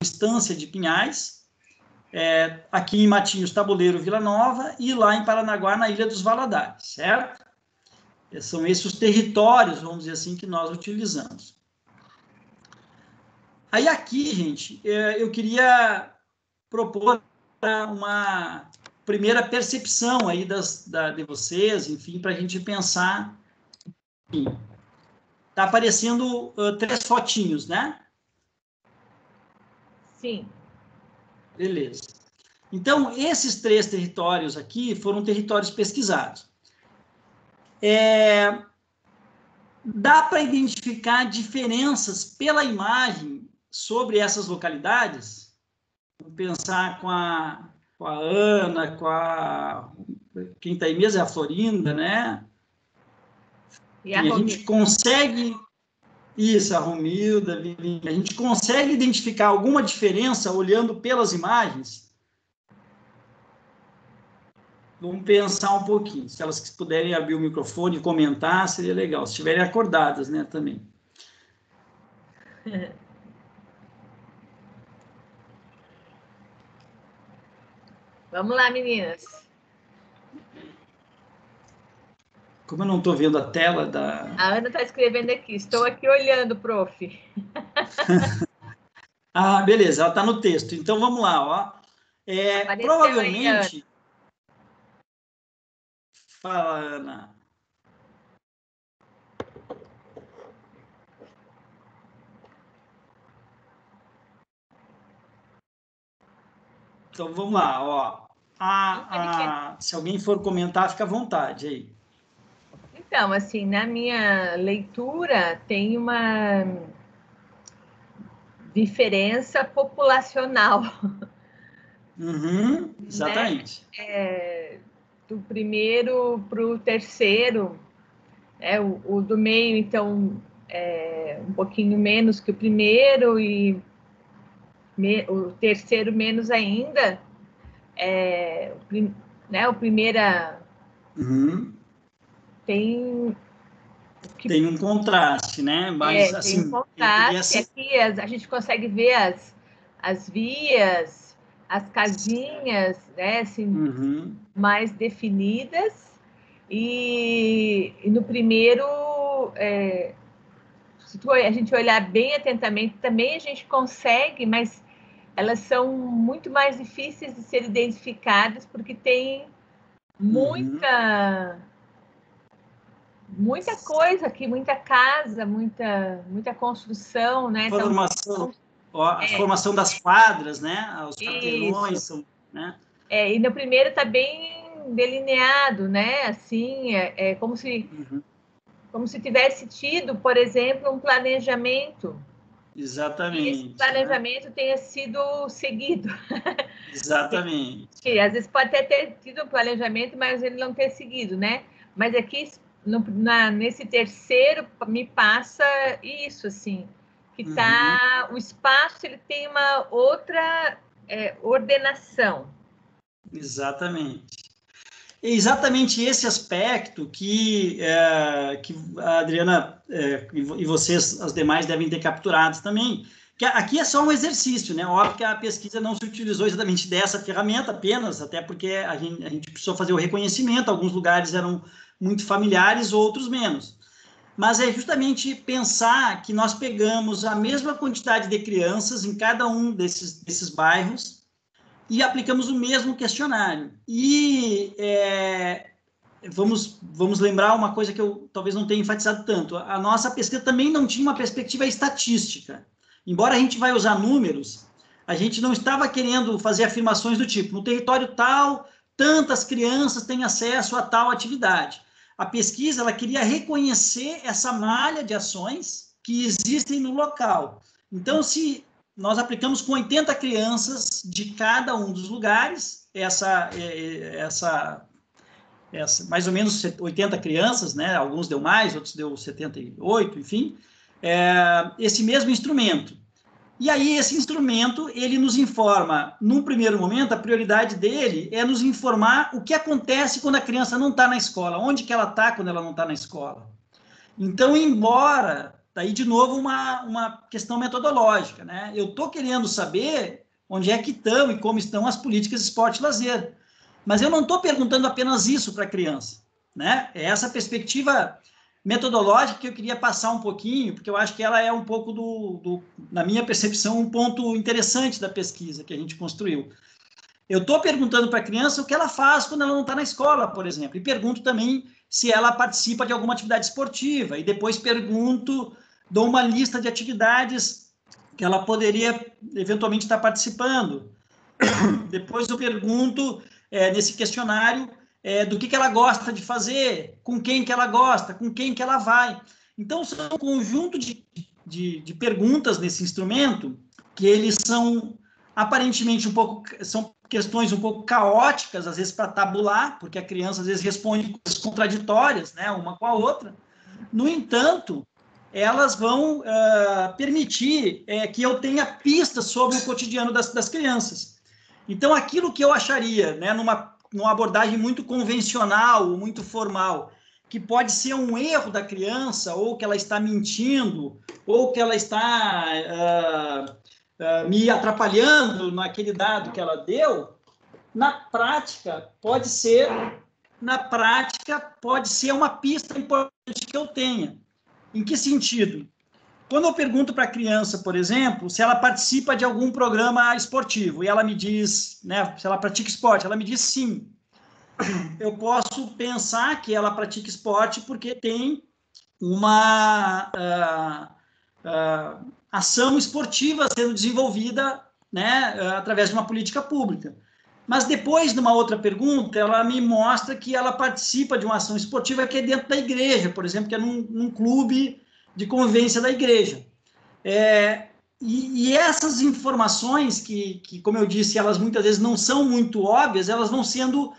Estância de Pinhais, aqui em Matinhos, Tabuleiro, Vila Nova, e lá em Paranaguá, na Ilha dos Valadares, certo? São esses os territórios, vamos dizer assim, que nós utilizamos. Aí aqui, gente, eu queria propor uma primeira percepção aí de vocês, enfim, para a gente pensar. Está aparecendo 3 fotinhos, né? Sim. Beleza. Então, esses 3 territórios aqui foram territórios pesquisados. Dá para identificar diferenças pela imagem sobre essas localidades? Vamos pensar com a Ana, quem está aí mesmo é a Florinda, né? E a gente consegue... Isso, a Romilda, a gente consegue identificar alguma diferença olhando pelas imagens? Vamos pensar um pouquinho. Se elas puderem abrir o microfone e comentar, seria legal. Se estiverem acordadas, né, também. Vamos lá, meninas. Como eu não estou vendo a tela da... A Ana está escrevendo aqui. Estou aqui olhando, prof. Ah, beleza. Ela está no texto. Então, vamos lá, ó. Provavelmente... Aí, fala, Ana. Então, vamos lá, ó. Se alguém for comentar, fica à vontade aí. Então, assim, na minha leitura, tem uma diferença populacional. Uhum, exatamente. Né? Do primeiro para o terceiro, né? O do meio, então, um pouquinho menos que o primeiro, e o terceiro menos ainda. Né? O primeiro tem um contraste, né? Mas, assim, tem um contraste. Aqui a gente consegue ver as vias, as casinhas, né? Assim, mais definidas. E no primeiro, se a gente olhar bem atentamente, também a gente consegue, mas elas são muito mais difíceis de ser identificadas, porque tem muita coisa aqui, muita casa, muita construção, né? Formação, então, a formação das quadras, né? Os quarteirões são, né? E no primeiro está bem delineado, né? Assim, como se tivesse tido, por exemplo, um planejamento. Exatamente. E esse planejamento tenha sido seguido. Exatamente. Que às vezes pode até ter tido um planejamento, mas ele não ter seguido, né? Mas aqui, nesse terceiro, me passa isso, assim, que o espaço ele tem uma outra ordenação. Exatamente. É exatamente esse aspecto que a Adriana e vocês, as demais, devem ter capturado também, que aqui é só um exercício, né? Óbvio que a pesquisa não se utilizou exatamente dessa ferramenta apenas, até porque a gente precisou fazer o reconhecimento, alguns lugares eram muito familiares, outros menos. Mas é justamente pensar que nós pegamos a mesma quantidade de crianças em cada um desses bairros e aplicamos o mesmo questionário. E vamos lembrar uma coisa que eu talvez não tenha enfatizado tanto. A nossa pesquisa também não tinha uma perspectiva estatística. Embora a gente vai usar números, a gente não estava querendo fazer afirmações do tipo, no território tal, tantas crianças têm acesso a tal atividade. A pesquisa, ela queria reconhecer essa malha de ações que existem no local. Então, se nós aplicamos com 80 crianças de cada um dos lugares, mais ou menos 80 crianças, né? Alguns deu mais, outros deu 78, enfim, esse mesmo instrumento. E aí, esse instrumento, ele nos informa, num primeiro momento, a prioridade dele é nos informar o que acontece quando a criança não está na escola, onde que ela está quando ela não está na escola. Então, embora Daí, de novo, uma questão metodológica, né? Eu estou querendo saber onde é que estão e como estão as políticas de esporte e lazer. Mas eu não estou perguntando apenas isso para a criança, né? É essa perspectiva metodológica que eu queria passar um pouquinho, porque eu acho que ela é um pouco, na minha percepção, um ponto interessante da pesquisa que a gente construiu. Eu estou perguntando para a criança o que ela faz quando ela não está na escola, por exemplo, e pergunto também se ela participa de alguma atividade esportiva, e depois dou uma lista de atividades que ela poderia eventualmente estar participando. Depois eu pergunto, nesse questionário, do que ela gosta de fazer, com quem que ela gosta, com quem que ela vai. Então, são um conjunto de perguntas nesse instrumento que eles são aparentemente são questões um pouco caóticas, às vezes para tabular, porque a criança às vezes responde coisas contraditórias, né, uma com a outra. No entanto, elas vão permitir que eu tenha pistas sobre o cotidiano das crianças. Então, aquilo que eu acharia, né, numa abordagem muito convencional, muito formal, que pode ser um erro da criança, ou que ela está mentindo, ou que ela está me atrapalhando naquele dado que ela deu, na prática pode ser uma pista importante que eu tenha. Em que sentido? Quando eu pergunto para a criança, por exemplo, se ela participa de algum programa esportivo, e ela me diz, né, se ela pratica esporte, ela me diz sim. Eu posso pensar que ela pratica esporte porque tem uma ação esportiva sendo desenvolvida, né, através de uma política pública. Mas depois, numa outra pergunta, ela me mostra que ela participa de uma ação esportiva que é dentro da igreja, por exemplo, que é num clube de convivência da igreja. E essas informações, que, como eu disse, elas muitas vezes não são muito óbvias, elas vão sendo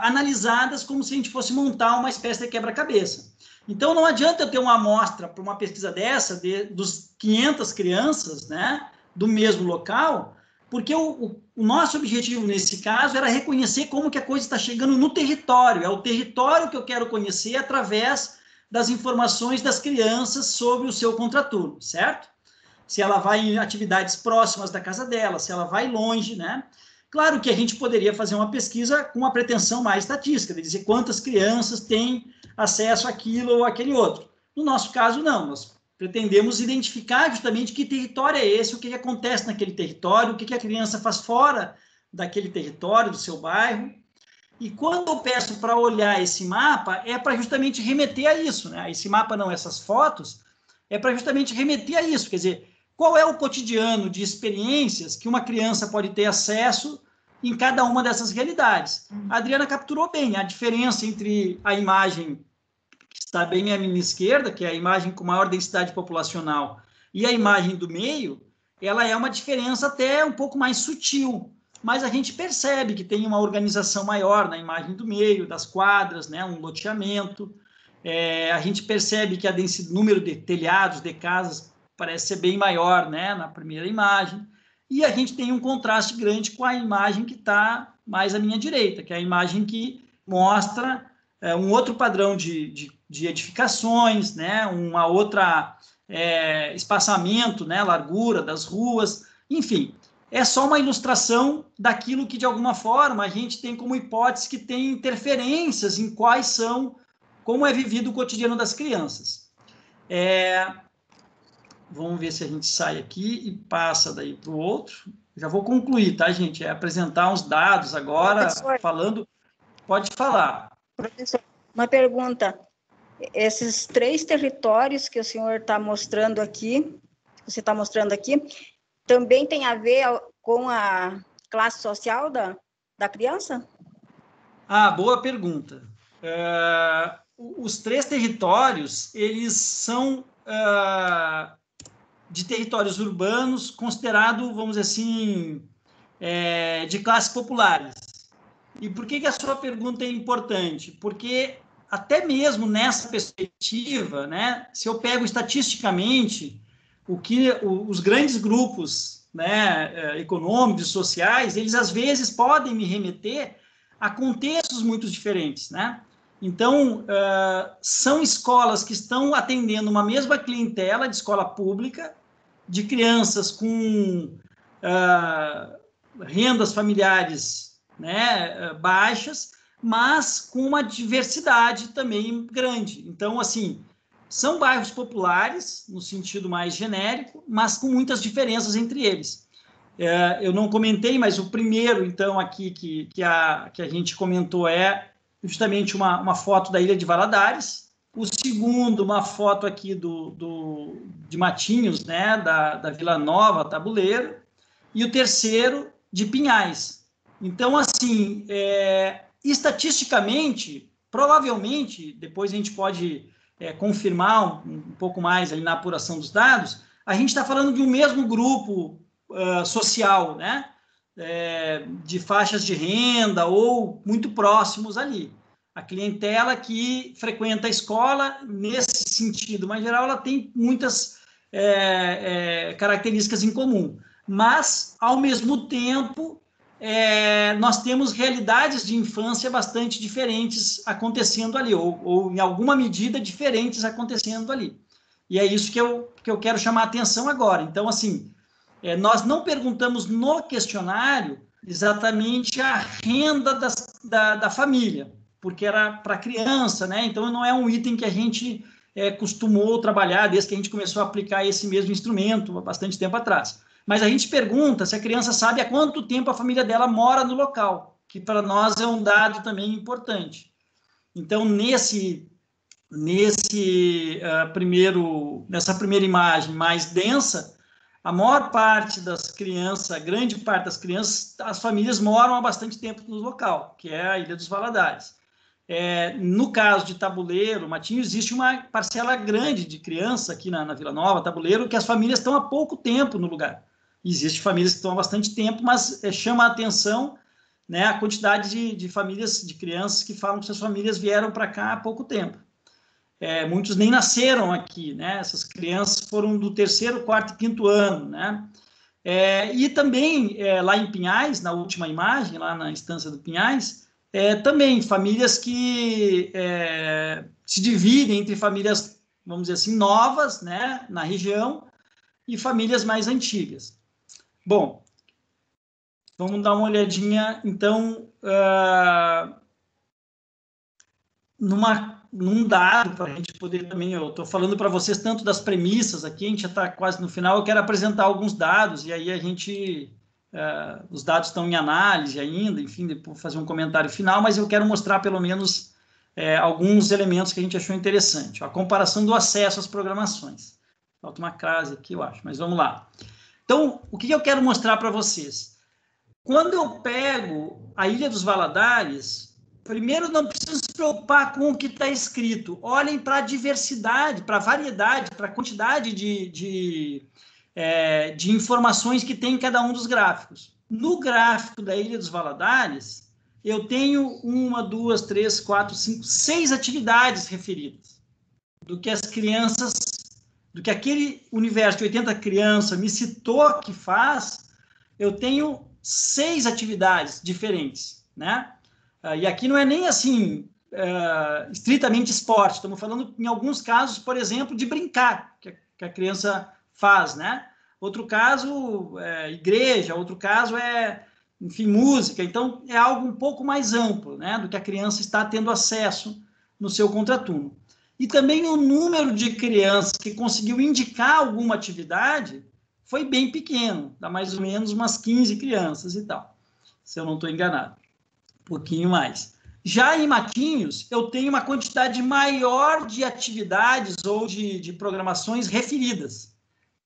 analisadas como se a gente fosse montar uma espécie de quebra-cabeça. Então, não adianta eu ter uma amostra para uma pesquisa dessa, dos 500 crianças, né, do mesmo local, porque o nosso objetivo nesse caso era reconhecer como que a coisa está chegando no território. É o território que eu quero conhecer através das informações das crianças sobre o seu contraturno, certo? Se ela vai em atividades próximas da casa dela, se ela vai longe, né? Claro que a gente poderia fazer uma pesquisa com uma pretensão mais estatística, de dizer quantas crianças têm acesso àquilo ou àquele outro. No nosso caso, não. Nós pretendemos identificar justamente que território é esse, o que acontece naquele território, o que a criança faz fora daquele território, do seu bairro. E quando eu peço para olhar esse mapa, é para justamente remeter a isso, né? Esse mapa não, essas fotos, é para justamente remeter a isso, quer dizer, qual é o cotidiano de experiências que uma criança pode ter acesso em cada uma dessas realidades. A Adriana capturou bem a diferença entre a imagem que está bem à minha esquerda, que é a imagem com maior densidade populacional, e a imagem do meio, ela é uma diferença até um pouco mais sutil, mas a gente percebe que tem uma organização maior na imagem do meio, das quadras, né, um loteamento. A gente percebe que o número de telhados, de casas, parece ser bem maior, né, na primeira imagem. E a gente tem um contraste grande com a imagem que está mais à minha direita, que é a imagem que mostra um outro padrão de edificações, né, uma outra espaçamento, né, largura das ruas, enfim. É só uma ilustração daquilo que, de alguma forma, a gente tem como hipótese que tem interferências em como é vivido o cotidiano das crianças. Vamos ver se a gente sai aqui e passa daí para o outro. Já vou concluir, tá, gente? É apresentar uns dados agora, professor, falando... Pode falar. Professor, uma pergunta. Esses 3 territórios que o senhor está mostrando aqui, também tem a ver com a classe social da criança? Boa pergunta. Os 3 territórios, eles são de territórios urbanos, considerado, vamos dizer assim, de classes populares. E por que a sua pergunta é importante? Porque até mesmo nessa perspectiva, né, se eu pego estatisticamente os grandes grupos, né, econômicos e sociais, eles às vezes podem me remeter a contextos muito diferentes, né? Então, são escolas que estão atendendo uma mesma clientela de escola pública, de crianças com rendas familiares, né, baixas, mas com uma diversidade também grande. Então, assim, são bairros populares, no sentido mais genérico, mas com muitas diferenças entre eles. Eu não comentei, mas o primeiro, então, aqui que a gente comentou é justamente uma foto da Ilha de Valadares. O segundo, uma foto aqui de Matinhos, né, da Vila Nova, Tabuleiro. E o terceiro, de Pinhais. Então, assim, estatisticamente, provavelmente, depois a gente pode confirmar um pouco mais ali na apuração dos dados, a gente está falando de um mesmo grupo social, né? De faixas de renda ou muito próximos ali. A clientela que frequenta a escola, nesse sentido, mas, em geral, ela tem muitas características em comum. Mas, ao mesmo tempo, nós temos realidades de infância bastante diferentes acontecendo ali, ou em alguma medida, diferentes acontecendo ali. E é isso que eu quero chamar a atenção agora. Então, assim, nós não perguntamos no questionário exatamente a renda da família, porque era para criança, né? Então, não é um item que a gente costumou trabalhar desde que a gente começou a aplicar esse mesmo instrumento há bastante tempo atrás. Mas a gente pergunta se a criança sabe há quanto tempo a família dela mora no local, que para nós é um dado também importante. Então, nessa primeira imagem mais densa, a maior parte das crianças, a grande parte das crianças, as famílias moram há bastante tempo no local, que é a Ilha dos Valadares. No caso de Tabuleiro, Matinhos, existe uma parcela grande de criança aqui na Vila Nova, Tabuleiro, que as famílias estão há pouco tempo no lugar. Existem famílias que estão há bastante tempo, mas chama a atenção, né, a quantidade de famílias, de crianças que falam que suas famílias vieram para cá há pouco tempo. Muitos nem nasceram aqui, né? Essas crianças foram do 3º, 4º e 5º ano, né? E também, lá em Pinhais, na última imagem, lá na instância do Pinhais, também famílias que se dividem entre famílias, vamos dizer assim, novas, né, na região, e famílias mais antigas. Bom, vamos dar uma olhadinha, então, num dado, para a gente poder também, eu estou falando para vocês tanto das premissas aqui, a gente já está quase no final, eu quero apresentar alguns dados, e aí a gente, os dados estão em análise ainda, enfim, depois fazer um comentário final, mas eu quero mostrar pelo menos alguns elementos que a gente achou interessante. A comparação do acesso às programações. Falta uma crase aqui, eu acho, mas vamos lá. Então, o que eu quero mostrar para vocês? Quando eu pego a Ilha dos Valadares, primeiro não preciso se preocupar com o que está escrito. Olhem para a diversidade, para a variedade, para a quantidade de informações que tem em cada um dos gráficos. No gráfico da Ilha dos Valadares, eu tenho 1, 2, 3, 4, 5, 6 atividades referidas. Do que as crianças, do que aquele universo de 80 crianças me citou que faz, eu tenho 6 atividades diferentes, né? E aqui não é nem assim estritamente esporte, estamos falando em alguns casos, por exemplo, de brincar, que a criança faz, né? Outro caso igreja, outro caso enfim, música. Então, é algo um pouco mais amplo, né, do que a criança está tendo acesso no seu contraturno. E também o número de crianças que conseguiu indicar alguma atividade foi bem pequeno, dá mais ou menos umas 15 crianças e tal, se eu não estou enganado, um pouquinho mais. Já em Matinhos, eu tenho uma quantidade maior de atividades ou de programações referidas,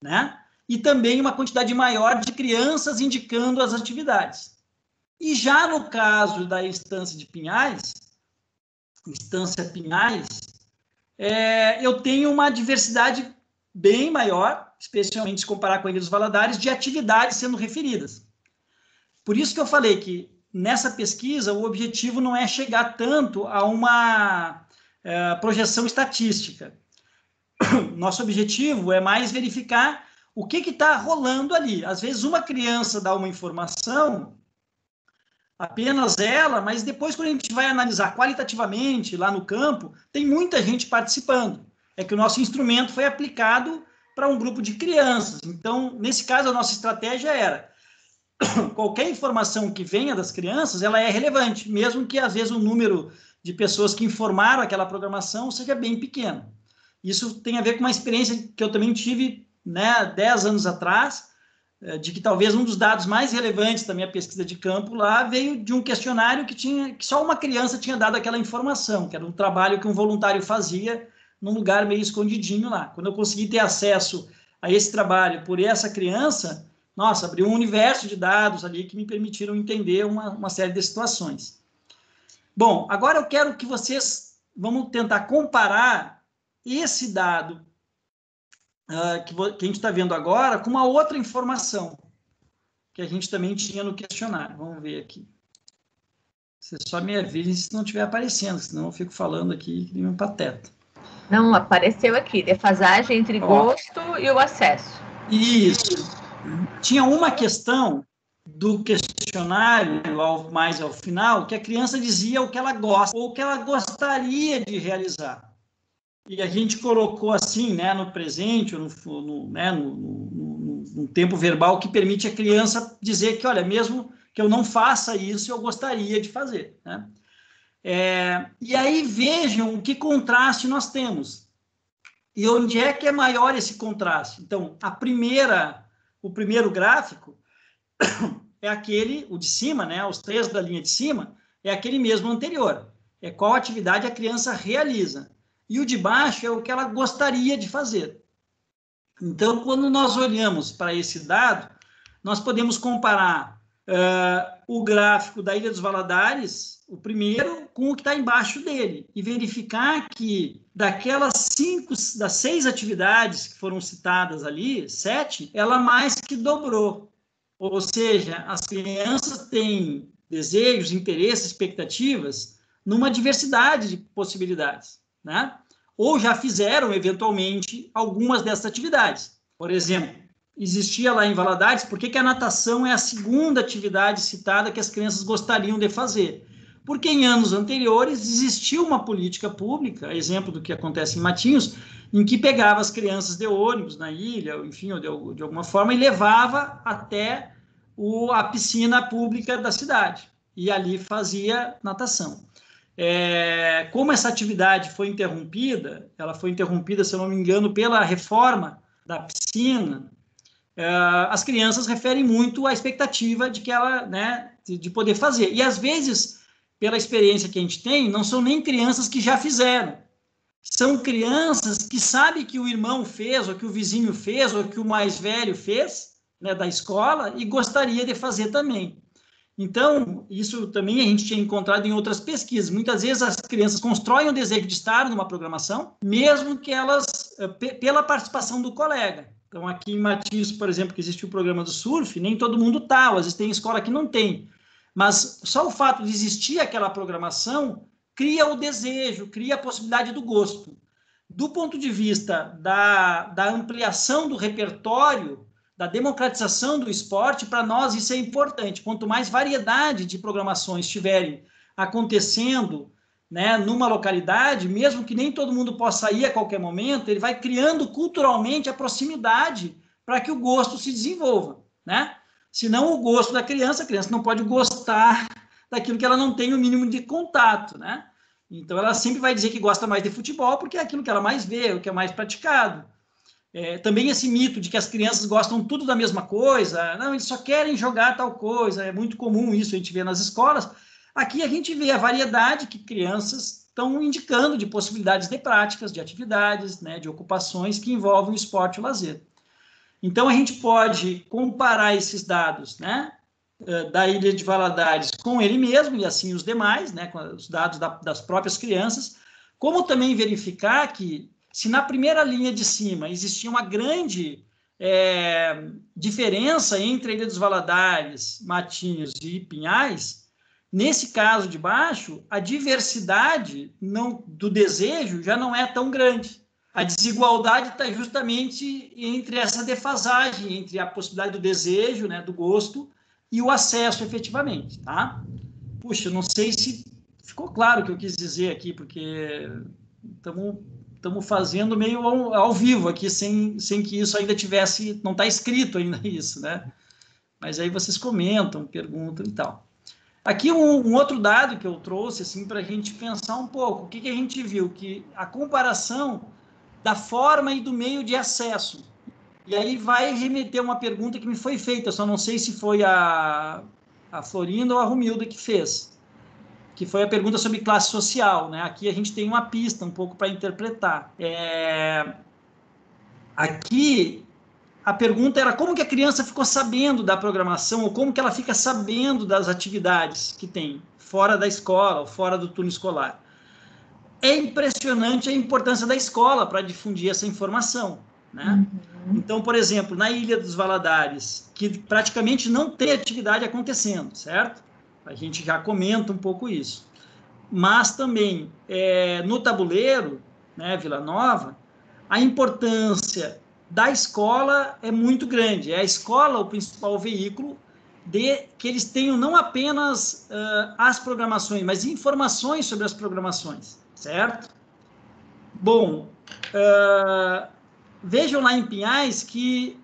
né? E também uma quantidade maior de crianças indicando as atividades. E já no caso da instância de Pinhais, eu tenho uma diversidade bem maior, especialmente se comparar com a Ilha dos Valadares, de atividades sendo referidas. Por isso que eu falei que, nessa pesquisa, o objetivo não é chegar tanto a uma projeção estatística. Nosso objetivo é mais verificar o que está rolando ali. Às vezes, uma criança dá uma informação apenas ela, mas depois, quando a gente vai analisar qualitativamente lá no campo, tem muita gente participando. É que o nosso instrumento foi aplicado para um grupo de crianças. Então, nesse caso, a nossa estratégia era qualquer informação que venha das crianças, ela é relevante, mesmo que, às vezes, o número de pessoas que informaram aquela programação seja bem pequeno. Isso tem a ver com uma experiência que eu também tive, né, 10 anos atrás, de que talvez um dos dados mais relevantes da minha pesquisa de campo lá veio de um questionário que só uma criança tinha dado aquela informação, que era um trabalho que um voluntário fazia num lugar meio escondidinho lá. Quando eu consegui ter acesso a esse trabalho por essa criança, nossa, abriu um universo de dados ali que me permitiram entender uma série de situações. Bom, agora eu quero que vocês, vamos tentar comparar esse dado que a gente está vendo agora com uma outra informação que a gente também tinha no questionário. Vamos ver aqui. Vocês só me avisem se não estiver aparecendo, senão eu fico falando aqui que nem um pateta. Não, apareceu aqui, defasagem entre gosto e o acesso. Isso. Tinha uma questão do questionário, mais ao final, que a criança dizia o que ela gosta, ou o que ela gostaria de realizar. E a gente colocou assim, né, no presente, no tempo verbal, que permite a criança dizer que, olha, mesmo que eu não faça isso, eu gostaria de fazer, né? E aí vejam que contraste nós temos. E onde é que é maior esse contraste? Então, o primeiro gráfico é aquele, o de cima, né, os 3 da linha de cima, é aquele mesmo anterior. É qual atividade a criança realiza. E o de baixo é o que ela gostaria de fazer. Então, quando nós olhamos para esse dado, nós podemos comparar o gráfico da Ilha dos Valadares, o primeiro, com o que está embaixo dele, e verificar que das 6 atividades que foram citadas ali, 7, ela mais que dobrou. Ou seja, as crianças têm desejos, interesses, expectativas numa diversidade de possibilidades, né? Ou já fizeram, eventualmente, algumas dessas atividades. Por exemplo, existia lá em Valadares, por que a natação é a segunda atividade citada que as crianças gostariam de fazer? Porque em anos anteriores existiu uma política pública, exemplo do que acontece em Matinhos, em que pegava as crianças de ônibus na ilha, enfim, ou de alguma forma, e levava até a piscina pública da cidade. E ali fazia natação. Como essa atividade foi interrompida, ela foi interrompida, se eu não me engano, pela reforma da piscina, as crianças referem muito à expectativa de que ela, né, de poder fazer. E às vezes, pela experiência que a gente tem, não são nem crianças que já fizeram. São crianças que sabem que o irmão fez, ou que o vizinho fez, ou que o mais velho fez, né, da escola, e gostaria de fazer também. Então, isso também a gente tinha encontrado em outras pesquisas. Muitas vezes as crianças constroem o desejo de estar numa programação, mesmo que elas, pela participação do colega. Então, aqui em Matinhos, por exemplo, que existe o programa do surf, nem todo mundo está, às vezes tem escola que não tem. Mas só o fato de existir aquela programação cria o desejo, cria a possibilidade do gosto. Do ponto de vista da ampliação do repertório, da democratização do esporte, para nós isso é importante. Quanto mais variedade de programações estiverem acontecendo, né, numa localidade, mesmo que nem todo mundo possa ir a qualquer momento, ele vai criando culturalmente a proximidade para que o gosto se desenvolva, né? Senão o gosto da criança, a criança não pode gostar daquilo que ela não tem o mínimo de contato, né? Então ela sempre vai dizer que gosta mais de futebol porque é aquilo que ela mais vê, o que é mais praticado. Também esse mito de que as crianças gostam tudo da mesma coisa, não, eles só querem jogar tal coisa, é muito comum isso, a gente vê nas escolas. Aqui a gente vê a variedade que crianças estão indicando de possibilidades de práticas, de atividades, né, de ocupações que envolvem o esporte e o lazer. Então, a gente pode comparar esses dados, né, da Ilha de Valadares com ele mesmo, e assim os demais, né, com os dados das próprias crianças, como também verificar que, se na primeira linha de cima existia uma grande diferença entre a Ilha dos Valadares, Matinhos e Pinhais, nesse caso de baixo, a diversidade do desejo já não é tão grande. A desigualdade está justamente entre essa defasagem, entre a possibilidade do desejo, né, do gosto, e o acesso efetivamente, tá? puxa, não sei se ficou claro o que eu quis dizer aqui, porque estamos fazendo meio ao vivo aqui, sem que isso ainda tivesse, não está escrito ainda isso, né? Mas aí vocês comentam, perguntam e tal. Aqui um outro dado que eu trouxe, assim, para a gente pensar um pouco. O que a gente viu? Que a comparação da forma e do meio de acesso. E aí vai remeter uma pergunta que me foi feita, só não sei se foi a Florinda ou a Romilda que fez, que foi a pergunta sobre classe social, né? Aqui a gente tem uma pista um pouco para interpretar. Aqui a pergunta era como que a criança ficou sabendo da programação, ou como que ela fica sabendo das atividades que tem fora da escola, ou fora do turno escolar. É impressionante a importância da escola para difundir essa informação, né? Então, por exemplo, na Ilha dos Valadares, que praticamente não tem atividade acontecendo, certo? A gente já comenta um pouco isso. Mas também, no Tabuleiro, né, Vila Nova, a importância da escola é muito grande. É a escola o principal veículo de que eles tenham não apenas as programações, mas informações sobre as programações, certo? Bom, vejam lá em Pinhais que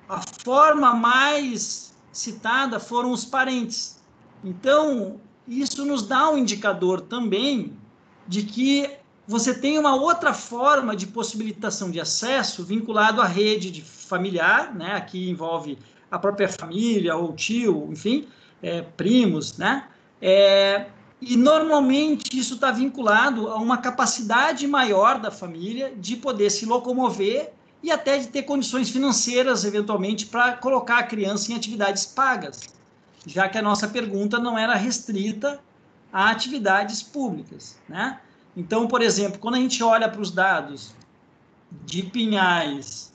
a forma mais citada foram os parentes. Então, isso nos dá um indicador também de que você tem uma outra forma de possibilitação de acesso vinculado à rede de familiar, né? Aqui envolve a própria família, ou tio, enfim, primos, né? E normalmente isso está vinculado a uma capacidade maior da família de poder se locomover e até de ter condições financeiras, eventualmente, para colocar a criança em atividades pagas, já que a nossa pergunta não era restrita a atividades públicas, né? Então, por exemplo, quando a gente olha para os dados de Pinhais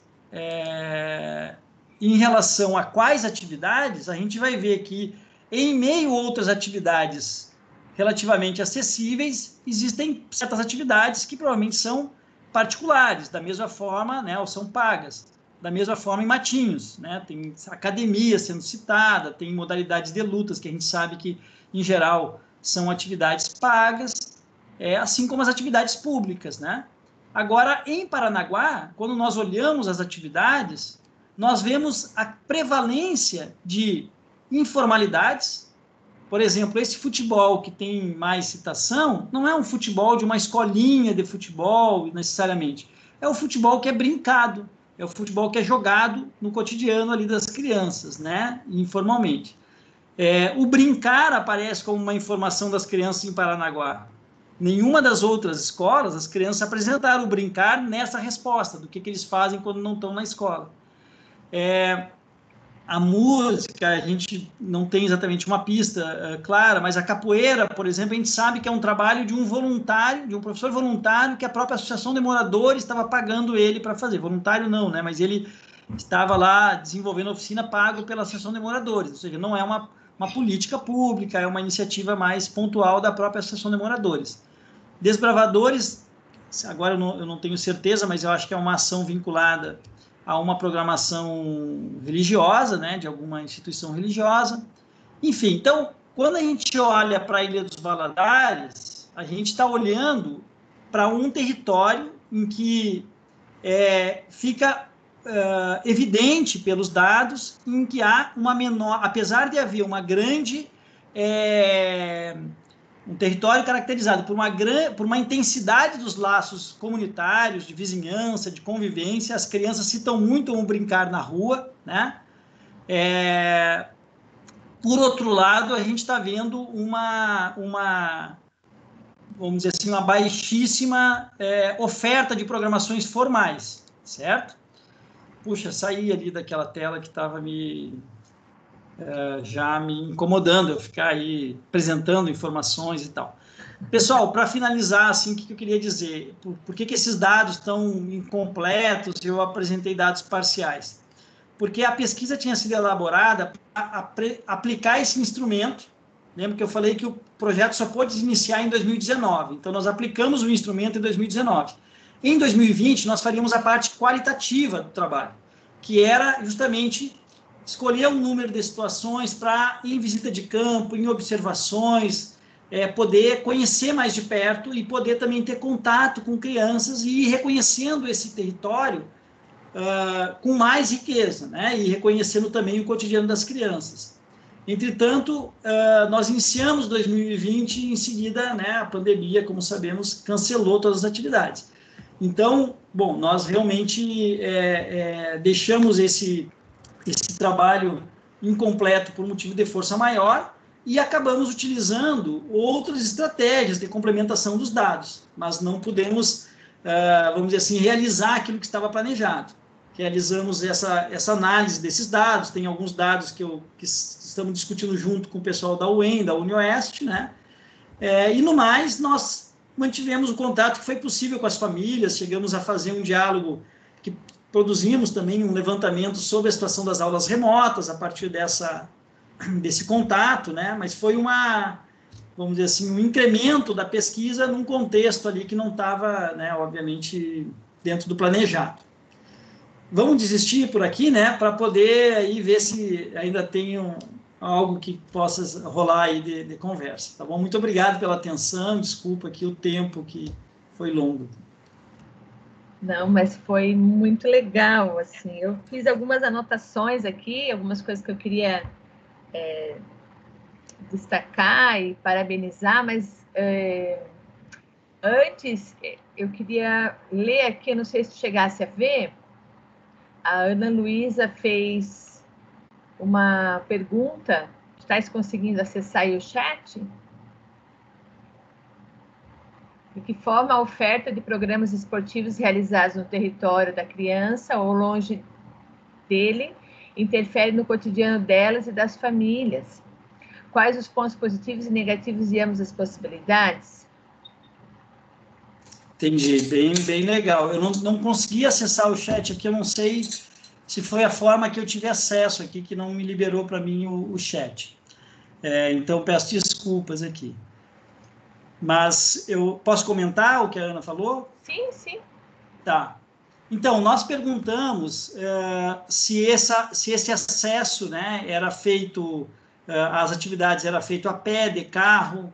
em relação a quais atividades, a gente vai ver que, em meio a outras atividades relativamente acessíveis, existem certas atividades que provavelmente são particulares, da mesma forma, né, ou são pagas, da mesma forma em Matinhos, né, tem academia sendo citada, tem modalidades de lutas, que a gente sabe que, em geral, são atividades pagas, assim como as atividades públicas, né? Agora, em Paranaguá, quando nós olhamos as atividades, nós vemos a prevalência de informalidades. Por exemplo, esse futebol que tem mais citação, não é um futebol de uma escolinha de futebol, necessariamente. É o futebol que é brincado, é o futebol que é jogado no cotidiano ali das crianças, né? Informalmente. O brincar aparece como uma informação das crianças em Paranaguá. Nenhuma das outras escolas, as crianças apresentaram o brincar nessa resposta, do que eles fazem quando não estão na escola. A música, a gente não tem exatamente uma pista clara, mas a capoeira, por exemplo, a gente sabe que é um trabalho de um voluntário, de um professor voluntário, que a própria Associação de Moradores estava pagando ele para fazer. Voluntário não, né? Mas ele estava lá desenvolvendo oficina pago pela Associação de Moradores, ou seja, não é uma política pública, é uma iniciativa mais pontual da própria Associação de Moradores. Desbravadores, agora eu não tenho certeza, mas eu acho que é uma ação vinculada a uma programação religiosa, né, de alguma instituição religiosa. Enfim, então, quando a gente olha para a Ilha dos Valadares, a gente está olhando para um território em que fica evidente pelos dados em que há uma menor, apesar de haver uma grande um território caracterizado por uma intensidade dos laços comunitários, de vizinhança, de convivência. As crianças citam muito o brincar na rua, né? Por outro lado, a gente está vendo vamos dizer assim, uma baixíssima oferta de programações formais, certo? Puxa, saí ali daquela tela que estava já me incomodando, eu ficar aí apresentando informações e tal. Pessoal, para finalizar, assim, o que eu queria dizer? Por que esses dados estão incompletos e eu apresentei dados parciais? Porque a pesquisa tinha sido elaborada para aplicar esse instrumento. Lembra que eu falei que o projeto só pôde iniciar em 2019, então nós aplicamos o instrumento em 2019. Em 2020, nós faríamos a parte qualitativa do trabalho, que era justamente escolher um número de situações para, em visita de campo, em observações, poder conhecer mais de perto e poder também ter contato com crianças e ir reconhecendo esse território com mais riqueza, né? E reconhecendo também o cotidiano das crianças. Entretanto, nós iniciamos 2020 e, em seguida, né, a pandemia, como sabemos, cancelou todas as atividades. Então, bom, nós realmente deixamos esse trabalho incompleto por motivo de força maior e acabamos utilizando outras estratégias de complementação dos dados, mas não pudemos, vamos dizer assim, realizar aquilo que estava planejado. Realizamos essa análise desses dados, tem alguns dados que estamos discutindo junto com o pessoal da UEM, da UniOeste, né? E no mais, nós mantivemos o contato que foi possível com as famílias, chegamos a fazer um diálogo, que produzimos também um levantamento sobre a situação das aulas remotas a partir desse contato, né? Mas foi vamos dizer assim, um incremento da pesquisa num contexto ali que não estava, né, obviamente, dentro do planejado. Vamos desistir por aqui, né, para poder aí ver se ainda tem algo que possa rolar aí de conversa, tá bom? Muito obrigado pela atenção, desculpa aqui o tempo que foi longo. Não, mas foi muito legal, assim, eu fiz algumas anotações aqui, algumas coisas que eu queria destacar e parabenizar, mas antes eu queria ler aqui, não sei se chegasse a ver, a Ana Luísa fez uma pergunta. Estás conseguindo acessar aí o chat? De que forma a oferta de programas esportivos realizados no território da criança ou longe dele interfere no cotidiano delas e das famílias? Quais os pontos positivos e negativos e ambas as possibilidades? Entendi, bem legal. Eu não consegui acessar o chat aqui, eu não sei se foi a forma que eu tive acesso aqui, que não me liberou para mim o chat. Então, peço desculpas aqui. Mas eu posso comentar o que a Ana falou? Sim, sim. Tá. Então, nós perguntamos se esse acesso, né, era feito, às atividades era feito a pé, de carro,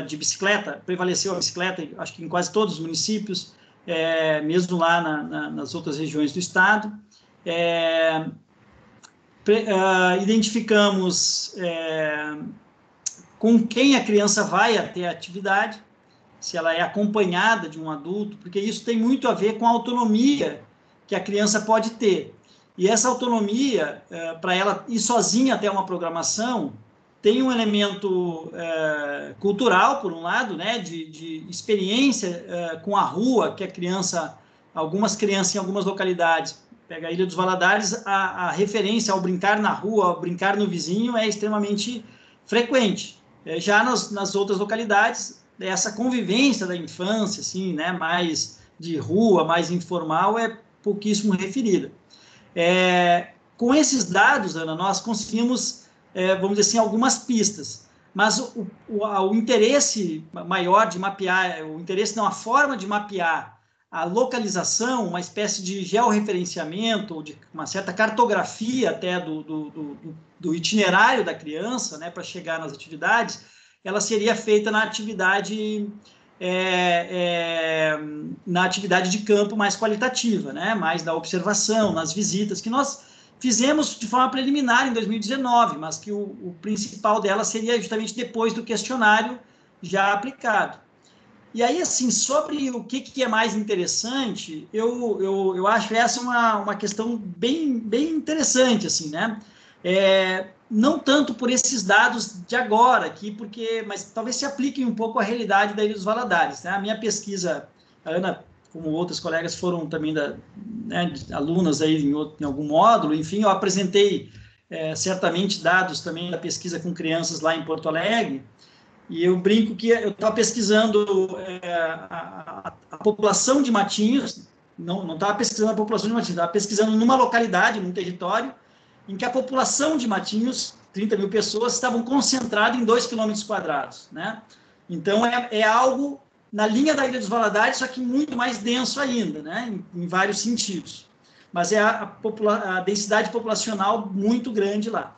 de bicicleta, prevaleceu a bicicleta, acho que em quase todos os municípios, mesmo lá nas outras regiões do estado. Identificamos com quem a criança vai até a atividade, se ela é acompanhada de um adulto, porque isso tem muito a ver com a autonomia que a criança pode ter. E essa autonomia, para ela ir sozinha até uma programação, tem um elemento cultural, por um lado, né, de experiência com a rua, que algumas crianças em algumas localidades, pega a Ilha dos Valadares, a referência ao brincar na rua, ao brincar no vizinho, é extremamente frequente. Já nas outras localidades, essa convivência da infância, assim, né, mais de rua, mais informal, é pouquíssimo referida. Com esses dados, Ana, nós conseguimos, vamos dizer assim, algumas pistas, mas o interesse maior de mapear, a forma de mapear a localização, uma espécie de georreferenciamento, de uma certa cartografia até do itinerário da criança, né, para chegar nas atividades, ela seria feita na atividade de campo mais qualitativa, né? Mais da observação, nas visitas, que nós fizemos de forma preliminar em 2019, mas que o principal dela seria justamente depois do questionário já aplicado. E aí, assim, sobre o que é mais interessante, eu acho essa uma questão bem interessante, assim, né? Não tanto por esses dados de agora aqui, mas talvez se apliquem um pouco à realidade da Ilha dos Valadares, né? A minha pesquisa, a Ana, como outras colegas, foram também alunas aí em algum módulo, enfim, eu apresentei certamente dados também da pesquisa com crianças lá em Porto Alegre, e eu brinco que eu estava pesquisando a população de Matinhos, não estava pesquisando a população de Matinhos, estava pesquisando numa localidade, num território, em que a população de Matinhos, 30 mil pessoas, estavam concentradas em 2 quilômetros quadrados, né? Então, é algo na linha da Ilha dos Valadares, só que muito mais denso ainda, né? Em vários sentidos. Mas a densidade populacional muito grande lá.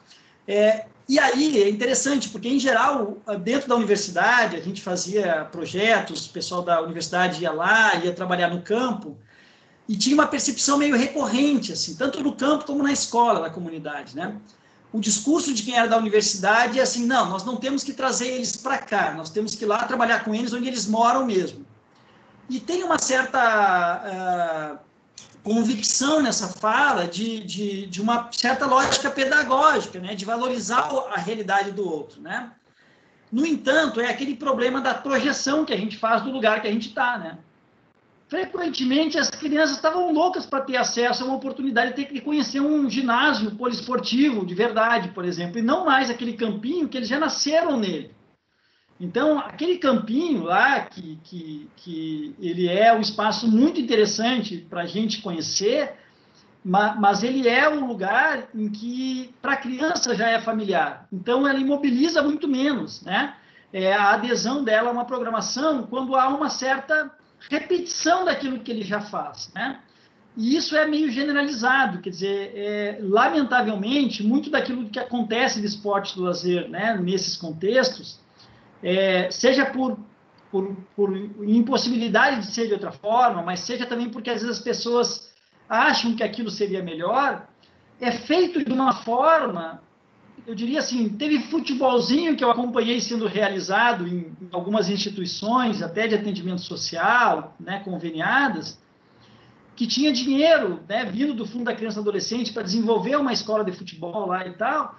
E aí é interessante, porque, em geral, dentro da universidade, a gente fazia projetos, o pessoal da universidade ia lá, ia trabalhar no campo, e tinha uma percepção meio recorrente, assim, tanto no campo como na escola, na comunidade, né? O discurso de quem era da universidade é assim, não, nós não temos que trazer eles para cá, nós temos que ir lá trabalhar com eles onde eles moram mesmo. E tem uma certa convicção nessa fala de uma certa lógica pedagógica, né, de valorizar a realidade do outro, né? No entanto, é aquele problema da projeção que a gente faz do lugar que a gente está, né? Frequentemente, as crianças estavam loucas para ter acesso a uma oportunidade de ter que conhecer um ginásio poliesportivo de verdade, por exemplo, e não mais aquele campinho que eles já nasceram nele. Então, aquele campinho lá, que ele é um espaço muito interessante para a gente conhecer, mas ele é um lugar em que, para a criança, já é familiar. Então, ela imobiliza muito menos, né? A adesão dela a uma programação quando há uma certa repetição daquilo que ele já faz, né? E isso é meio generalizado, quer dizer, lamentavelmente, muito daquilo que acontece no esporte do lazer, né, nesses contextos, seja por impossibilidade de ser de outra forma, mas seja também porque às vezes as pessoas acham que aquilo seria melhor, é feito de uma forma, eu diria assim, teve futebolzinho que eu acompanhei sendo realizado em algumas instituições, até de atendimento social, né, conveniadas, que tinha dinheiro, né, vindo do Fundo da Criança e Adolescente para desenvolver uma escola de futebol lá e tal,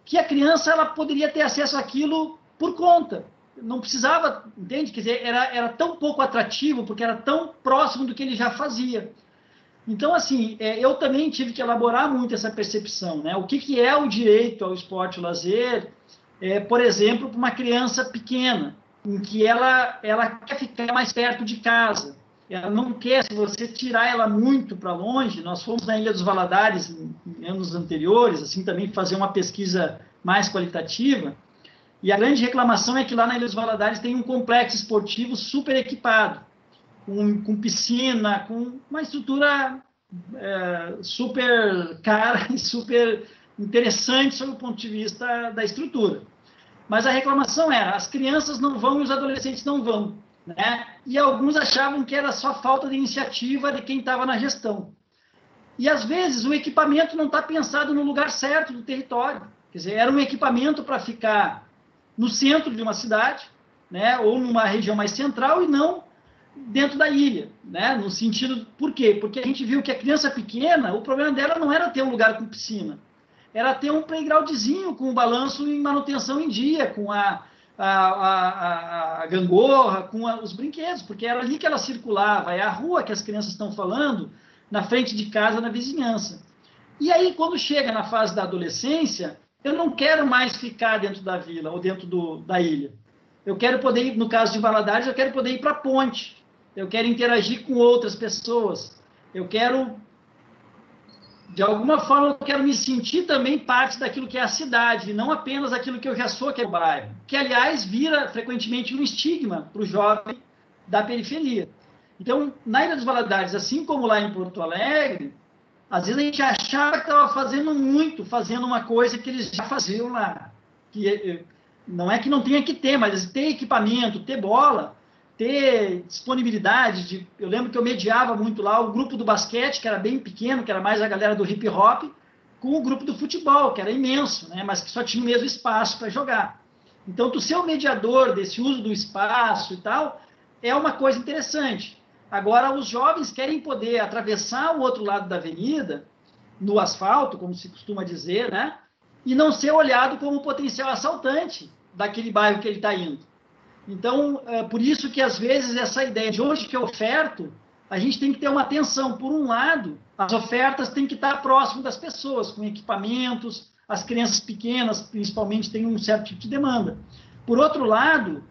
que a criança ela poderia ter acesso àquilo por conta. Não precisava, entende? Quer dizer, era tão pouco atrativo, porque era tão próximo do que ele já fazia. Então, assim, eu também tive que elaborar muito essa percepção, né? O que é o direito ao esporte e ao lazer, por exemplo, para uma criança pequena, em que ela quer ficar mais perto de casa. Ela não quer, se você tirar ela muito para longe, nós fomos na Ilha dos Valadares em anos anteriores, assim, também fazer uma pesquisa mais qualitativa, e a grande reclamação é que lá na Ilha dos Valadares tem um complexo esportivo super equipado, com piscina, com uma estrutura super cara e super interessante sob o ponto de vista da estrutura. Mas a reclamação era, as crianças não vão e os adolescentes não vão, né? E alguns achavam que era só falta de iniciativa de quem estava na gestão. E, às vezes, o equipamento não está pensado no lugar certo do território. Quer dizer, era um equipamento para ficar no centro de uma cidade, né? Ou numa região mais central, e não dentro da ilha, né? No sentido, por quê? Porque a gente viu que a criança pequena, o problema dela não era ter um lugar com piscina, era ter um playgroundzinho com o balanço em manutenção em dia, com a gangorra, com os brinquedos, porque era ali que ela circulava, é a rua que as crianças estão falando, na frente de casa, na vizinhança. E aí, quando chega na fase da adolescência, eu não quero mais ficar dentro da vila ou dentro da ilha. Eu quero poder ir, no caso de Valadares, eu quero poder ir para a ponte. Eu quero interagir com outras pessoas. Eu quero, de alguma forma, eu quero me sentir também parte daquilo que é a cidade, e não apenas aquilo que eu já sou, que é o bairro. Que, aliás, vira frequentemente um estigma para o jovem da periferia. Então, na Ilha dos Valadares, assim como lá em Porto Alegre, às vezes a gente achava que estava fazendo muito, fazendo uma coisa que eles já faziam lá. Que não é que não tenha que ter, mas ter equipamento, ter bola, ter disponibilidade. Eu lembro que eu mediava muito lá o grupo do basquete, que era bem pequeno, que era mais a galera do hip hop, com o grupo do futebol, que era imenso, né, mas que só tinha o mesmo espaço para jogar. Então, tu ser o mediador desse uso do espaço e tal, é uma coisa interessante. Agora, os jovens querem poder atravessar o outro lado da avenida, no asfalto, como se costuma dizer, né? E não ser olhado como potencial assaltante daquele bairro que ele está indo. Então, por isso que, às vezes, essa ideia de onde que eu oferto, a gente tem que ter uma atenção. Por um lado, as ofertas têm que estar próximo das pessoas, com equipamentos, as crianças pequenas, principalmente, têm um certo tipo de demanda. Por outro lado,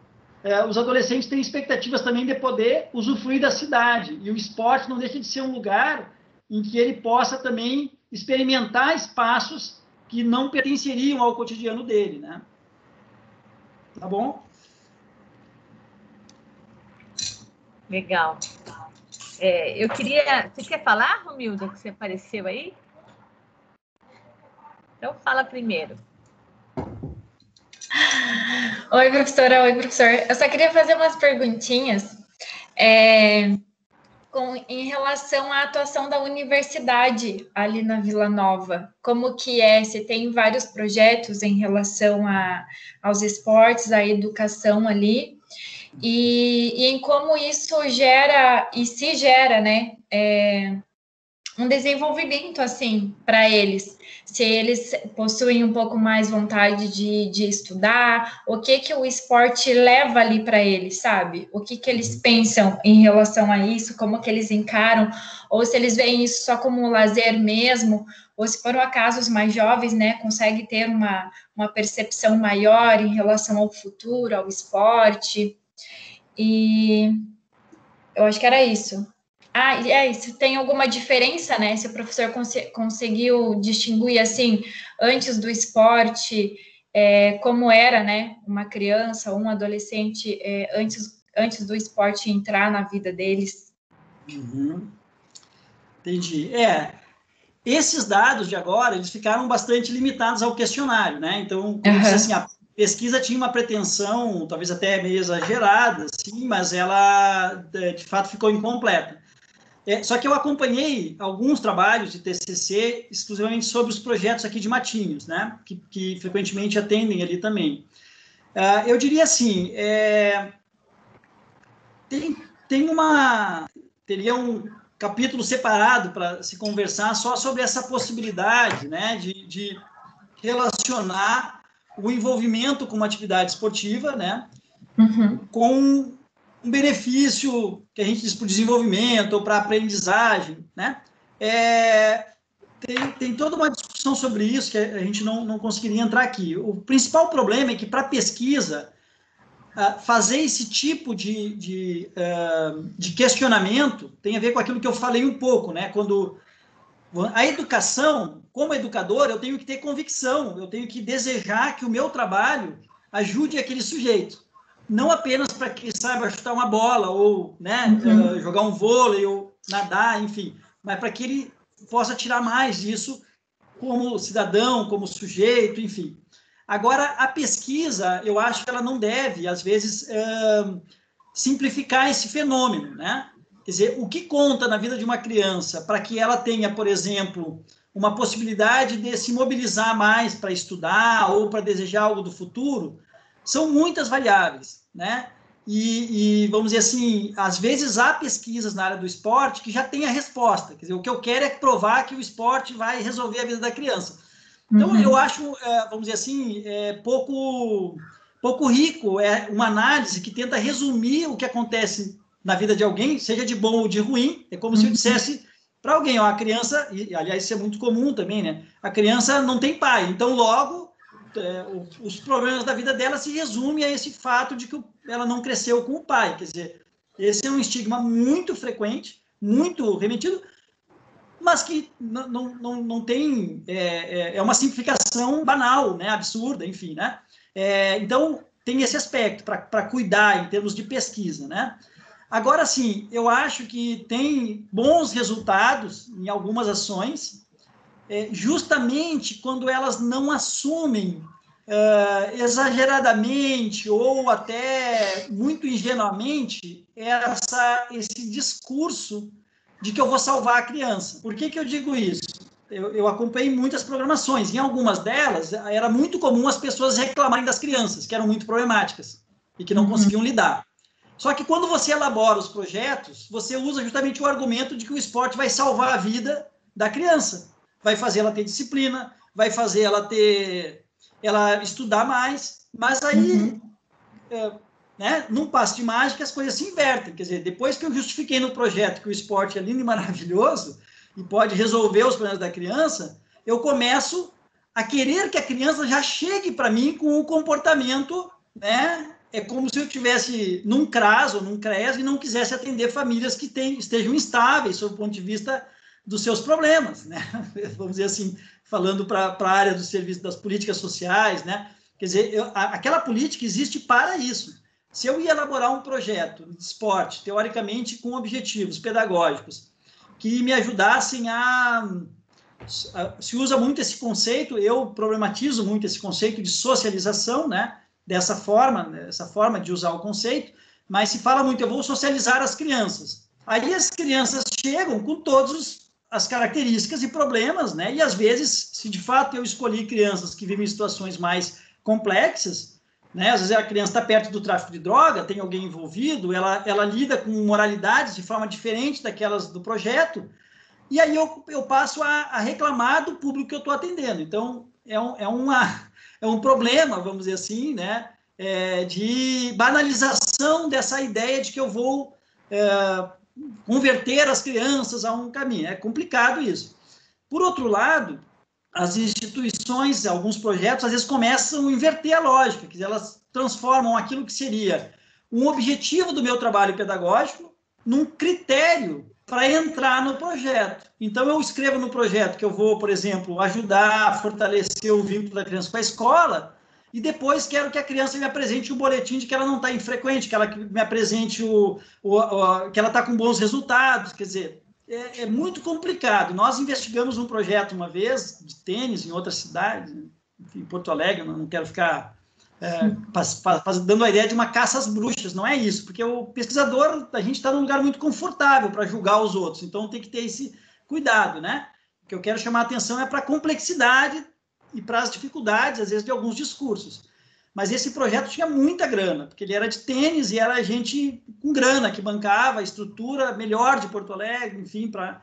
os adolescentes têm expectativas também de poder usufruir da cidade, e o esporte não deixa de ser um lugar em que ele possa também experimentar espaços que não pertenceriam ao cotidiano dele, né? Tá bom? Legal. Eu queria... Você quer falar, Romilda, que você apareceu aí? Então, fala primeiro. Oi, professora. Oi, professor. Eu só queria fazer umas perguntinhas em relação à atuação da universidade ali na Vila Nova. Como que é? Você tem vários projetos em relação aos esportes, à educação ali, e em como isso gera, e se gera, né, um desenvolvimento, assim, para eles. Se eles possuem um pouco mais vontade de estudar, o que o esporte leva ali para eles, sabe? O que eles pensam em relação a isso, como que eles encaram, ou se eles veem isso só como um lazer mesmo, ou se por um acaso os mais jovens, né, conseguem ter uma percepção maior em relação ao futuro, ao esporte. E eu acho que era isso. E é isso. Tem alguma diferença, né? Se o professor conseguiu distinguir, assim, antes do esporte, como era, né? Uma criança ou um adolescente antes do esporte entrar na vida deles. Uhum. Entendi. Esses dados de agora, eles ficaram bastante limitados ao questionário, né? Então, como eu disse assim, a pesquisa tinha uma pretensão, talvez até meio exagerada, sim, mas ela, de fato, ficou incompleta. Só que eu acompanhei alguns trabalhos de TCC exclusivamente sobre os projetos aqui de Matinhos, né? Que frequentemente atendem ali também. Eu diria assim, teria um capítulo separado para se conversar só sobre essa possibilidade, né, de relacionar o envolvimento com uma atividade esportiva, né, com um benefício que a gente diz para o desenvolvimento ou para a aprendizagem, né? Tem toda uma discussão sobre isso que a gente não conseguiria entrar aqui. O principal problema é que, para pesquisa, fazer esse tipo de questionamento tem a ver com aquilo que eu falei um pouco, né? Quando a educação, como educador, eu tenho que ter convicção, eu tenho que desejar que o meu trabalho ajude aquele sujeito, não apenas para que ele saiba chutar uma bola ou, né, jogar um vôlei ou nadar, enfim, mas para que ele possa tirar mais disso como cidadão, como sujeito, enfim. Agora, a pesquisa, eu acho que ela não deve, às vezes, simplificar esse fenômeno, né? Quer dizer, o que conta na vida de uma criança para que ela tenha, por exemplo, uma possibilidade de se mobilizar mais para estudar ou para desejar algo do futuro, são muitas variáveis, né? E vamos dizer assim, às vezes há pesquisas na área do esporte que já tem a resposta. Quer dizer, o que eu quero é provar que o esporte vai resolver a vida da criança. Então, eu acho, vamos dizer assim, pouco rico uma análise que tenta resumir o que acontece na vida de alguém, seja de bom ou de ruim. É como se eu dissesse para alguém, ó, a criança, e aliás isso é muito comum também, né? A criança não tem pai, então logo os problemas da vida dela se resumem a esse fato de que ela não cresceu com o pai. Quer dizer, esse é um estigma muito frequente, muito remetido, mas que não tem, é uma simplificação banal, né, absurda, enfim, né? Então, tem esse aspecto para cuidar em termos de pesquisa, né? Agora, sim, eu acho que tem bons resultados em algumas ações, justamente quando elas não assumem exageradamente ou até muito ingenuamente esse discurso de que eu vou salvar a criança. Por que eu digo isso? Eu acompanhei muitas programações. Em algumas delas, era muito comum as pessoas reclamarem das crianças, que eram muito problemáticas e que não conseguiam lidar. Só que quando você elabora os projetos, você usa justamente o argumento de que o esporte vai salvar a vida da criança. Vai fazer ela ter disciplina, vai fazer ela estudar mais, mas aí... né, num passe de mágica, as coisas se invertem. Quer dizer, depois que eu justifiquei no projeto que o esporte é lindo e maravilhoso e pode resolver os problemas da criança, eu começo a querer que a criança já chegue para mim com um comportamento, né? É como se eu estivesse num CRAS ou num CRES e não quisesse atender famílias que estejam instáveis sob o ponto de vista dos seus problemas, né? Vamos dizer assim, falando para a área do serviço das políticas sociais, né? Quer dizer, aquela política existe para isso. Se eu ia elaborar um projeto de esporte, teoricamente com objetivos pedagógicos, que me ajudassem se usa muito esse conceito, eu problematizo muito esse conceito de socialização, né? dessa forma, né, essa forma de usar o conceito, mas se fala muito, eu vou socializar as crianças. Aí as crianças chegam com todas as características e problemas, né? E às vezes, se de fato eu escolhi crianças que vivem em situações mais complexas, né? Às vezes a criança está perto do tráfico de droga, tem alguém envolvido, ela lida com moralidades de forma diferente daquelas do projeto, e aí eu passo a reclamar do público que eu estou atendendo. Então, é um problema, vamos dizer assim, né? De banalização dessa ideia de que eu vou converter as crianças a um caminho. É complicado isso. Por outro lado, as instituições, alguns projetos, às vezes começam a inverter a lógica, que elas transformam aquilo que seria um objetivo do meu trabalho pedagógico num critério para entrar no projeto. Então, eu escrevo no projeto que eu vou, por exemplo, ajudar a fortalecer o vínculo da criança com a escola, e depois quero que a criança me apresente um boletim de que ela não está infrequente, que ela me apresente que ela está com bons resultados. Quer dizer, é muito complicado. Nós investigamos um projeto uma vez de tênis em outra cidade, em Porto Alegre, não quero ficar dando a ideia de uma caça às bruxas, não é isso, porque o pesquisador, a gente está num lugar muito confortável para julgar os outros, então tem que ter esse cuidado, né? O que eu quero chamar a atenção é para a complexidade e para as dificuldades, às vezes, de alguns discursos. Mas esse projeto tinha muita grana, porque ele era de tênis e era gente com grana que bancava a estrutura melhor de Porto Alegre, enfim, para...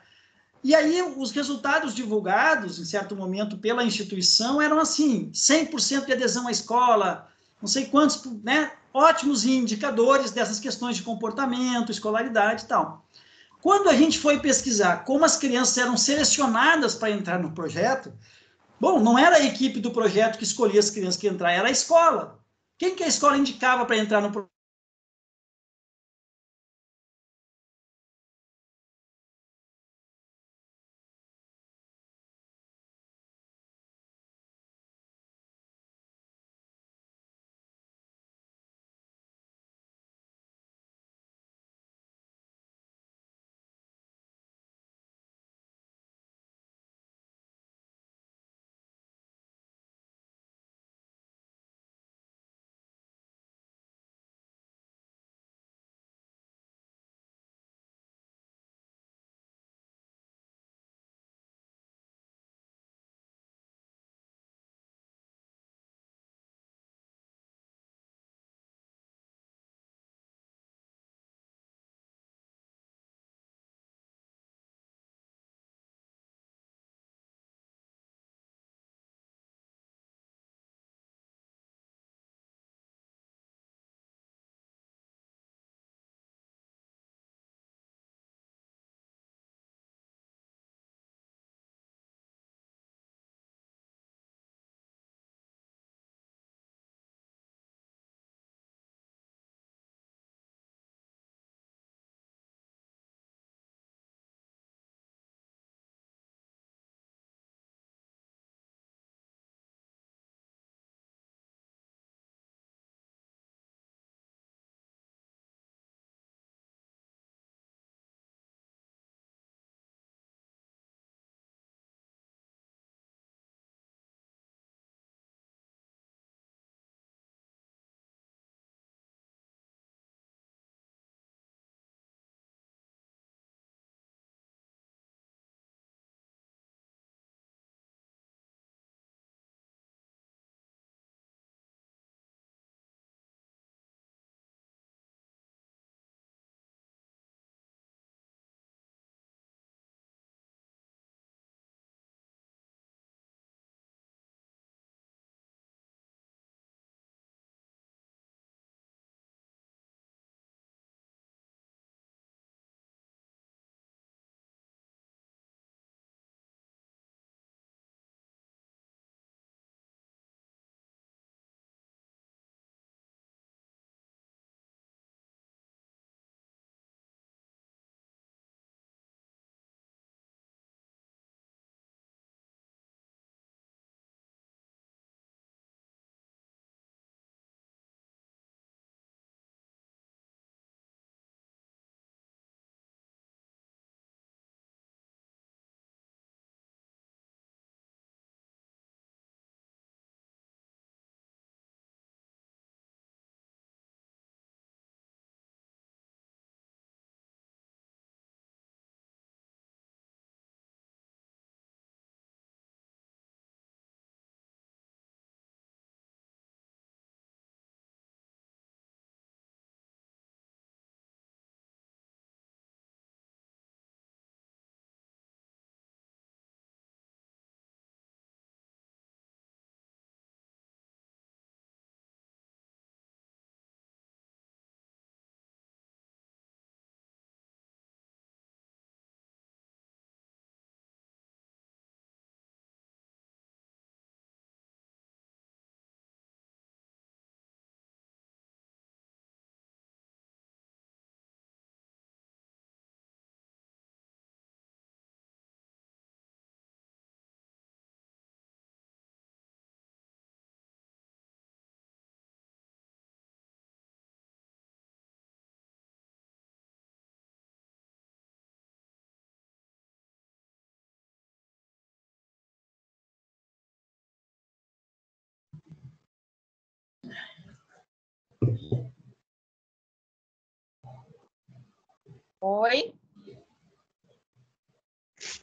E aí os resultados divulgados, em certo momento, pela instituição, eram assim, 100% de adesão à escola, não sei quantos, né, ótimos indicadores dessas questões de comportamento, escolaridade e tal. Quando a gente foi pesquisar como as crianças eram selecionadas para entrar no projeto, bom, não era a equipe do projeto que escolhia as crianças que entraram, era a escola. Quem que a escola indicava para entrar no projeto? Oi.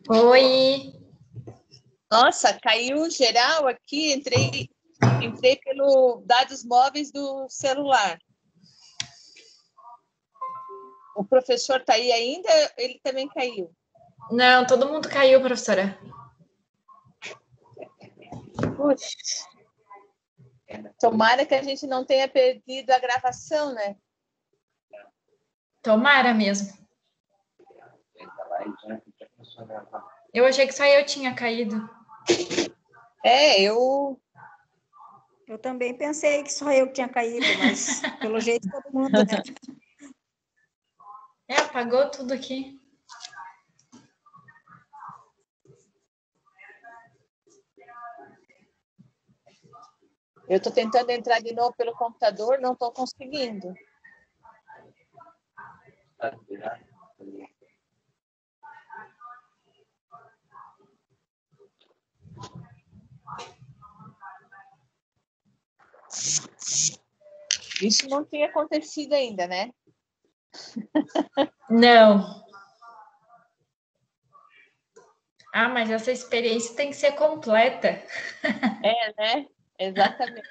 Oi. Nossa, caiu geral aqui, entrei pelo dados móveis do celular. O professor está aí ainda? Ele também caiu? Não, todo mundo caiu, professora. Puxa. Tomara que a gente não tenha perdido a gravação, né? Tomara mesmo. Eu achei que só eu tinha caído. Eu também pensei que só eu tinha caído, mas pelo jeito todo mundo, né? Apagou tudo aqui. Eu estou tentando entrar de novo pelo computador, não estou conseguindo. Isso não tinha acontecido ainda, né? Não. Ah, mas essa experiência tem que ser completa. É, né? Exatamente.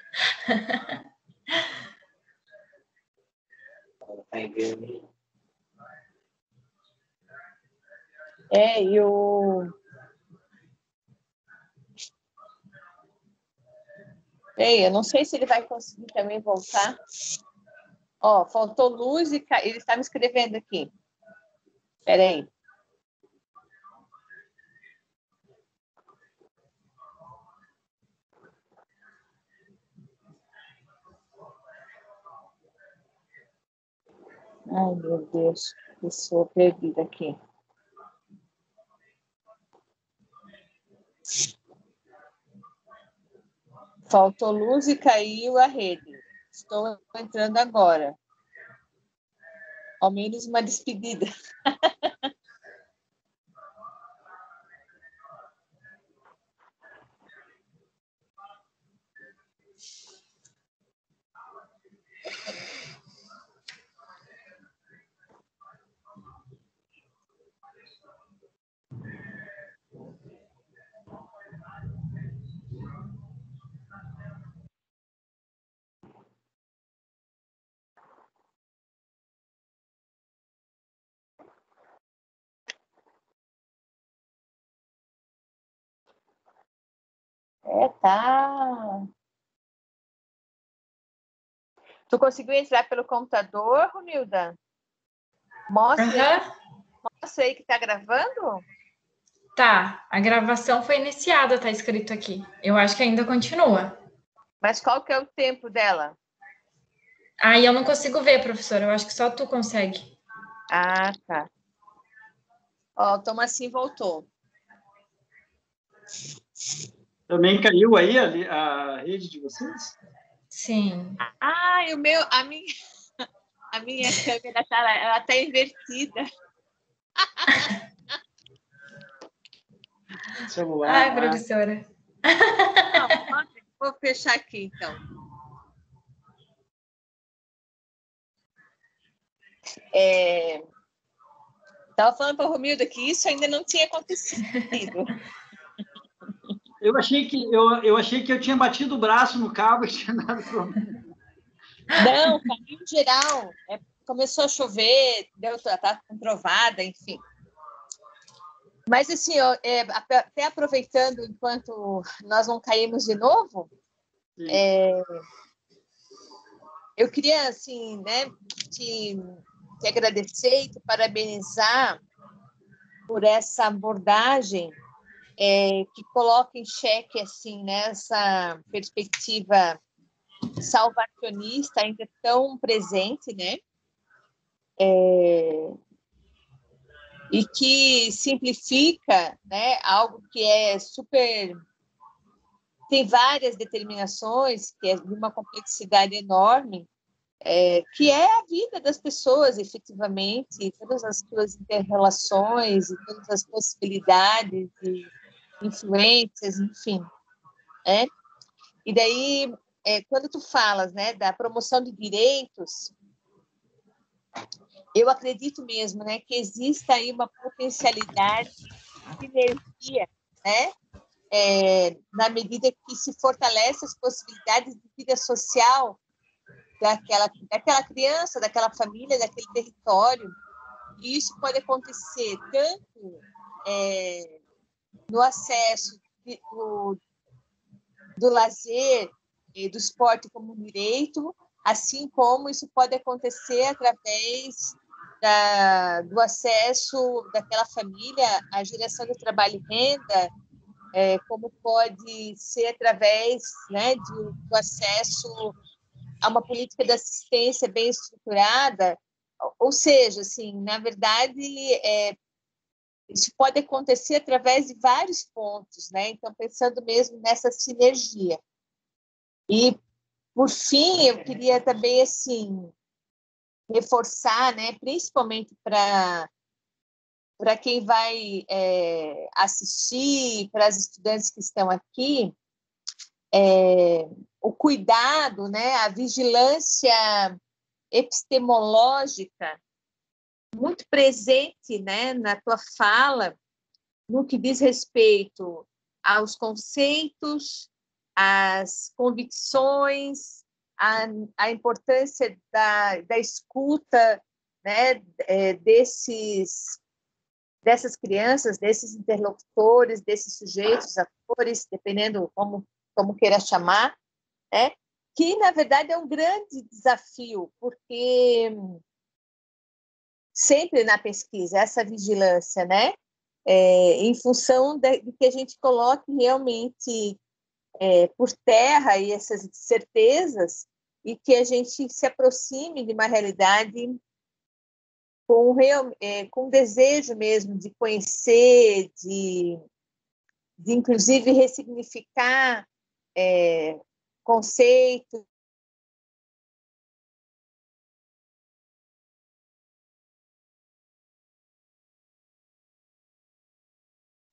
Eu não sei se ele vai conseguir também voltar. Ó, faltou luz e ele está me escrevendo aqui. Espera aí. Ai, meu Deus, pessoa perdida aqui. Faltou luz e caiu a rede. Estou entrando agora. Ao menos uma despedida. Tá. Tu conseguiu entrar pelo computador, Romilda? Mostra aí que tá gravando? Tá, a gravação foi iniciada, tá escrito aqui. Eu acho que ainda continua. Mas qual que é o tempo dela? Aí eu não consigo ver, professora. Eu acho que só tu consegue. Ah, tá. Ó, o Tomassim voltou. Também caiu aí a rede de vocês? Sim. Ah, a minha câmera ela tá invertida. Celular. Ai, professora. Não, vou fechar aqui, então. Estava falando para a Romilda que isso ainda não tinha acontecido. Eu achei que eu tinha batido o braço no cabo e tinha dado problema. Não, caiu em geral. Começou a chover, tá com trovada, enfim. Mas, assim, até aproveitando, enquanto nós não caímos de novo, eu queria, assim, né, te agradecer e te parabenizar por essa abordagem que coloca em xeque, assim, né, essa perspectiva salvacionista ainda tão presente, né? E que simplifica, né, algo que é super... Tem várias determinações, que é de uma complexidade enorme, que é a vida das pessoas, efetivamente, todas as suas interrelações, e todas as possibilidades e influências, enfim. E daí, quando tu falas, né, da promoção de direitos, eu acredito mesmo, né, que exista aí uma potencialidade de energia, né, na medida que se fortalece as possibilidades de vida social daquela criança, daquela família, daquele território. E isso pode acontecer tanto no acesso do lazer e do esporte como um direito, assim como isso pode acontecer através do acesso daquela família à geração de trabalho e renda, como pode ser através, né, do acesso a uma política de assistência bem estruturada. Ou seja, assim, na verdade, isso pode acontecer através de vários pontos, né? Então, pensando mesmo nessa sinergia. E, por fim, eu queria também, assim, reforçar, né, principalmente para quem vai assistir, para as estudantes que estão aqui, o cuidado, né, a vigilância epistemológica muito presente, né, na tua fala, no que diz respeito aos conceitos, às convicções, a importância da escuta, né, dessas crianças, desses interlocutores, desses sujeitos, atores, dependendo como queira chamar, né, que, na verdade, é um grande desafio, porque sempre na pesquisa, essa vigilância, né, em função de que a gente coloque realmente por terra e essas certezas e que a gente se aproxime de uma realidade com desejo mesmo de conhecer, de inclusive ressignificar conceitos.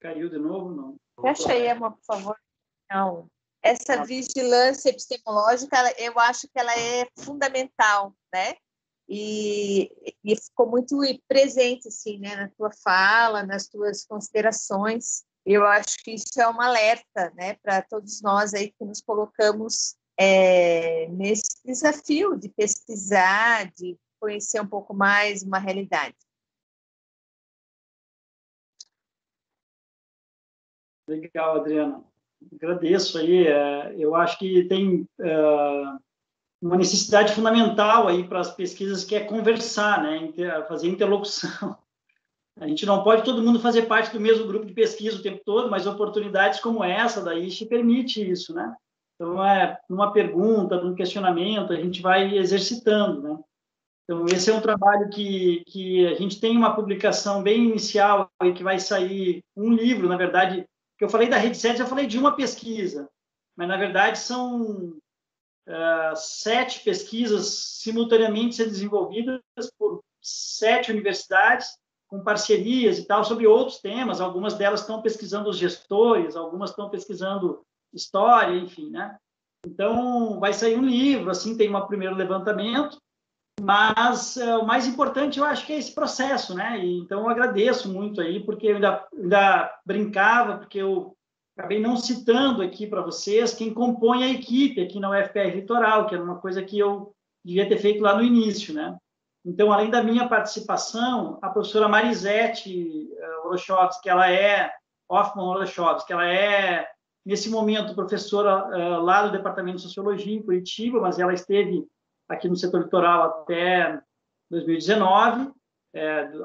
Caiu de novo, não? Fecha aí, amor, por favor. Não. Essa vigilância epistemológica, eu acho que ela é fundamental, né? E ficou muito presente, assim, né, na tua fala, nas tuas considerações. Eu acho que isso é um alerta, né, para todos nós aí que nos colocamos nesse desafio de pesquisar, de conhecer um pouco mais uma realidade. Legal, Adriana. Agradeço aí. Eu acho que tem uma necessidade fundamental aí para as pesquisas, que é conversar, né, fazer interlocução. A gente não pode todo mundo fazer parte do mesmo grupo de pesquisa o tempo todo, mas oportunidades como essa daí te permite isso, né? Então, numa pergunta, num questionamento, a gente vai exercitando, né? Então, esse é um trabalho que a gente tem uma publicação bem inicial, aí, que vai sair um livro, na verdade, que eu falei da Rede 7, eu falei de uma pesquisa, mas, na verdade, são 7 pesquisas simultaneamente sendo desenvolvidas por 7 universidades, com parcerias e tal, sobre outros temas. Algumas delas estão pesquisando os gestores, algumas estão pesquisando história, enfim, né? Então, vai sair um livro, assim, tem um primeiro levantamento, mas o mais importante, eu acho que é esse processo, né? E, então, eu agradeço muito aí, porque eu ainda brincava, porque eu acabei não citando aqui para vocês quem compõe a equipe aqui na UFPR Litoral, que era uma coisa que eu devia ter feito lá no início, né? Então, além da minha participação, a professora Marisete Olochovski, Hoffmann Olochovski, ela é, nesse momento, professora lá do Departamento de Sociologia em Curitiba, mas ela esteve aqui no setor litoral até 2019,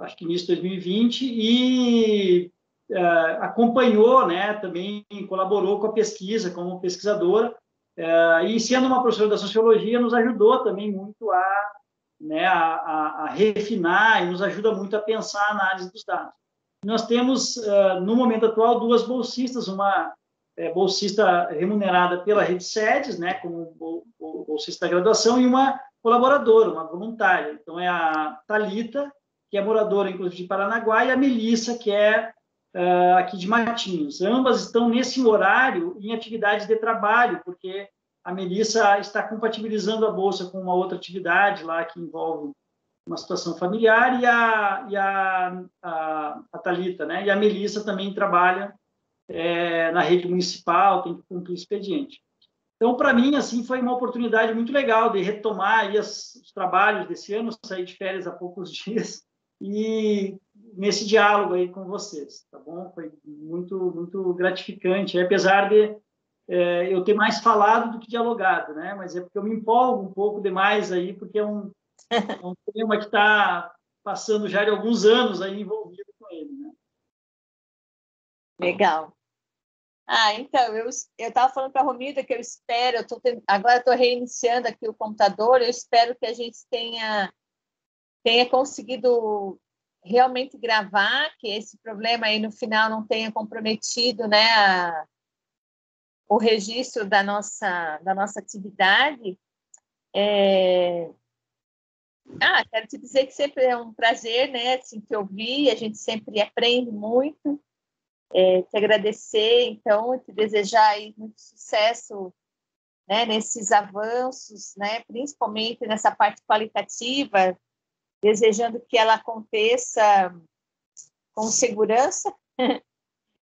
acho que início de 2020, e acompanhou, né, também colaborou com a pesquisa como pesquisadora, e sendo uma professora da sociologia, nos ajudou também muito a refinar e nos ajuda muito a pensar a análise dos dados. Nós temos, no momento atual, 2 bolsistas, uma bolsista remunerada pela Rede SEDES, né, como bolsista da graduação, e uma colaboradora, uma voluntária. Então, é a Thalita, que é moradora, inclusive, de Paranaguá, e a Melissa, que é aqui de Matinhos. Ambas estão nesse horário em atividades de trabalho, porque a Melissa está compatibilizando a bolsa com uma outra atividade lá que envolve uma situação familiar, e a Thalita, né? E a Melissa também trabalha na rede municipal, tem que cumprir o expediente. Então, para mim, assim, foi uma oportunidade muito legal de retomar aí os trabalhos desse ano, saí de férias há poucos dias, e nesse diálogo aí com vocês, tá bom? Foi muito gratificante, apesar de eu ter mais falado do que dialogado, né? Mas é porque eu me empolgo um pouco demais aí, porque é um tema que está passando já de alguns anos aí envolvido com ele, né? Legal. Então, eu estava falando para a Romilda que eu espero, agora estou reiniciando aqui o computador, eu espero que a gente tenha conseguido realmente gravar, que esse problema aí no final não tenha comprometido, né, o registro da nossa atividade. Quero te dizer que sempre é um prazer, né, assim, te ouvir, a gente sempre aprende muito. Te agradecer, então, e te desejar aí muito sucesso, né, nesses avanços, né, principalmente nessa parte qualitativa, desejando que ela aconteça com segurança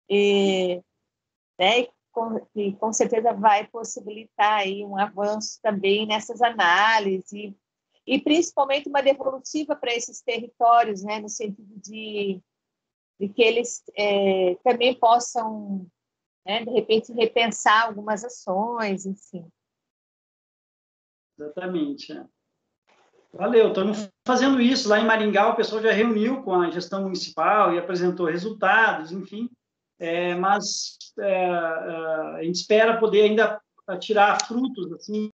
e, né, com certeza vai possibilitar aí um avanço também nessas análises e principalmente uma devolutiva para esses territórios, né, no sentido de que eles também possam, né, de repente, repensar algumas ações, enfim. Exatamente. Valeu, estamos fazendo isso. Lá em Maringá, o pessoal já reuniu com a gestão municipal e apresentou resultados, enfim, mas a gente espera poder ainda tirar frutos assim,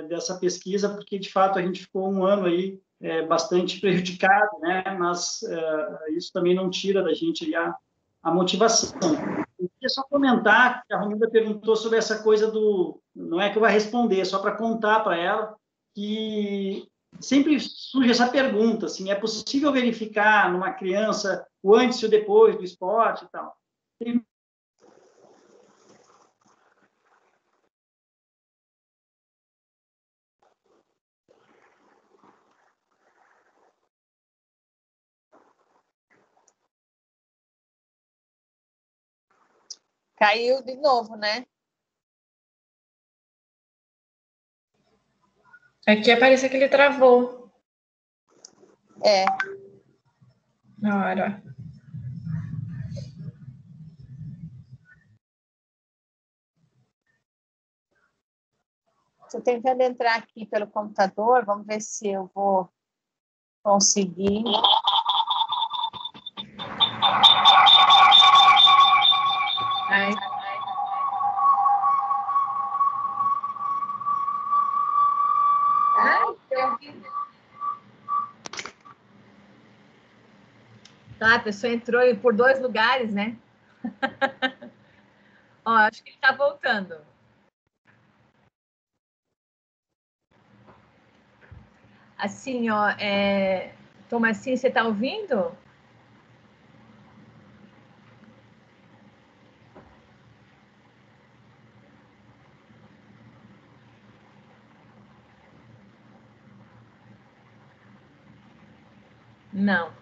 dessa pesquisa, porque, de fato, a gente ficou um ano aí bastante prejudicado, né? Mas isso também não tira da gente a motivação. Eu queria só comentar que a Romilda perguntou sobre essa coisa do... Não é que eu vou responder, só para contar para ela que sempre surge essa pergunta, assim, é possível verificar numa criança o antes e o depois do esporte e tal? Caiu de novo, né? Aqui aparece que ele travou. Na hora. Estou tentando entrar aqui pelo computador, vamos ver se eu vou conseguir. Tá, a pessoa entrou por 2 lugares, né? Ó, acho que ele está voltando. Assim, ó, Tomassinho, você está ouvindo? Não.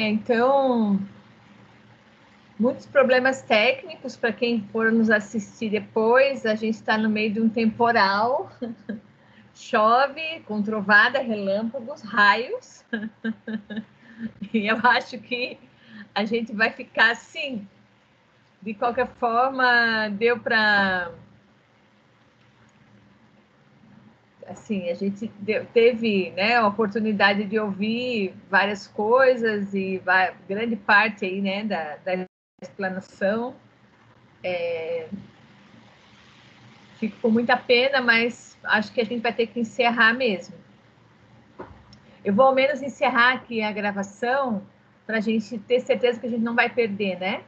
Então, muitos problemas técnicos para quem for nos assistir depois. A gente está no meio de um temporal, chove com trovada, relâmpagos, raios, e eu acho que a gente vai ficar assim. De qualquer forma, deu para... Assim, a gente teve, né, a oportunidade de ouvir várias coisas e grande parte aí, né, da explanação. Fico com muita pena, mas acho que a gente vai ter que encerrar mesmo. Eu vou ao menos encerrar aqui a gravação para a gente ter certeza que a gente não vai perder, né?